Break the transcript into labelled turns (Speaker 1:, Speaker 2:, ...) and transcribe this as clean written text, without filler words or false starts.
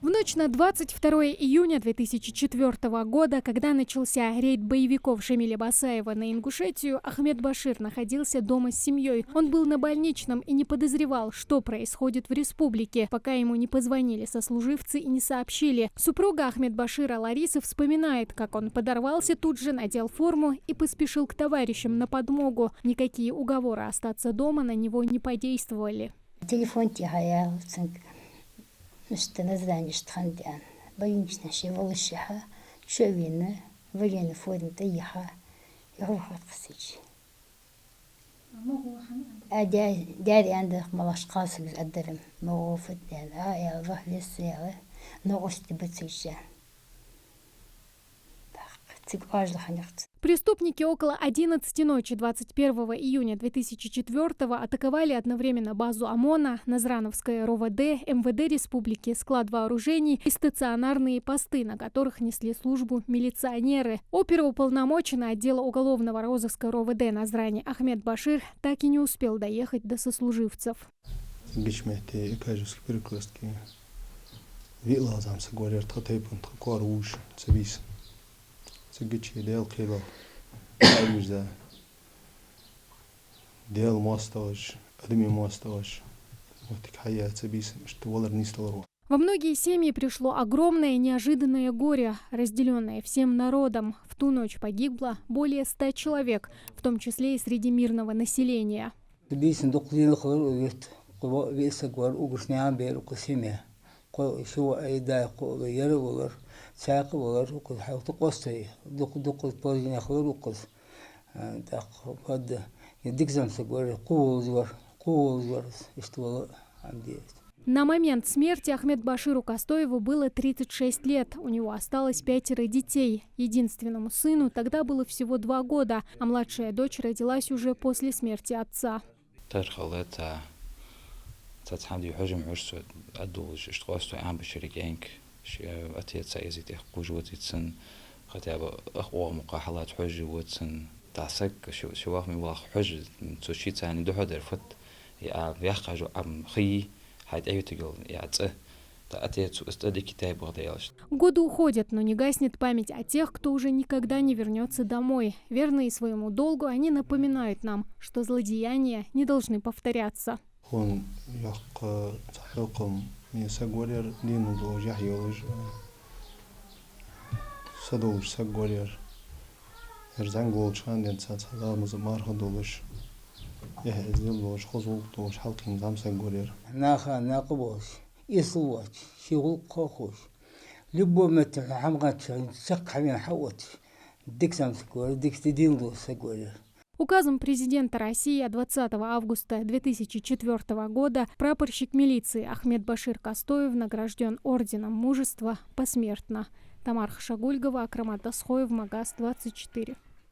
Speaker 1: В ночь на 22 июня 2004 года, когда начался рейд боевиков Шамиля Басаева на Ингушетию, Ахмед Башир находился дома с семьей. Он был на больничном и не подозревал, что происходит в республике, пока ему не позвонили сослуживцы и не сообщили. Супруга Ахмед Башира Лариса вспоминает, как он подорвался тут же, надел форму и поспешил к товарищам на подмогу. Никакие уговоры остаться дома на него не подействовали.
Speaker 2: Телефон тихая, название штхандиан, больничная шевелышиха, шевина, военный форма таяха, и рухат ксич. داري عندك ملاش قاسق الدرم موفد يعني يا ظهر السيارة نغشت بتسجل تقاج لحنيقت.
Speaker 1: Преступники около 11 ночи 21 июня 2004 атаковали одновременно базу ОМОНа, Назрановское РОВД, МВД республики, склад вооружений и стационарные посты, на которых несли службу милиционеры. Оперуполномоченный отдела уголовного розыска РОВД Назрани Ахмед Башир так и не успел доехать до сослуживцев.
Speaker 3: ديال قيلو عجوزة ديال مواستوش أدمي مواستوش وتك حياة سبيس مش تولر نيستلرو.
Speaker 1: Во многие семьи пришло огромное неожиданное горе, разделенное всем народом. В ту ночь погибло более 100 человек, в том числе и среди мирного населения. На момент смерти Ахмед Баширу Костоеву было 36 лет. У него осталось 5 детей. Единственному сыну тогда было всего 2 года, а младшая дочь родилась уже после смерти отца.
Speaker 4: أتيت سايزيت قوجوتيتسن ختاب أخوة مقاحلات حج وتسن تعسك شواخ من واخ حج تشيت ثاني ده هذا فت يحقج عم خي حيث أيه تقول يعطى أتيت استدي كتاب غدايلش.
Speaker 1: Годы уходят, но не гаснет память о тех, кто уже никогда не вернется домой. Верные своему долгу, они напоминают нам, что злодеяния не должны повторяться.
Speaker 3: من سجورير دينو دو جاهيولج سدوج سجورير يرزانجول شان دين ساتسلا مزمار خدولش يهزلوش خزوق دوش حلقين زام سجورير
Speaker 5: ناخا ناقبوش يسوات شغل قوخوش لبو متر حمغات شق حمين حوت ديك سام سجورير ديك تدين دو سجورير.
Speaker 1: Указом президента России от 20 августа 2004 года прапорщик милиции Ахмед Башир Костоев награжден орденом мужества посмертно. Тамара Хашагульгова, Акрамат Дасхоев, Магаз 24.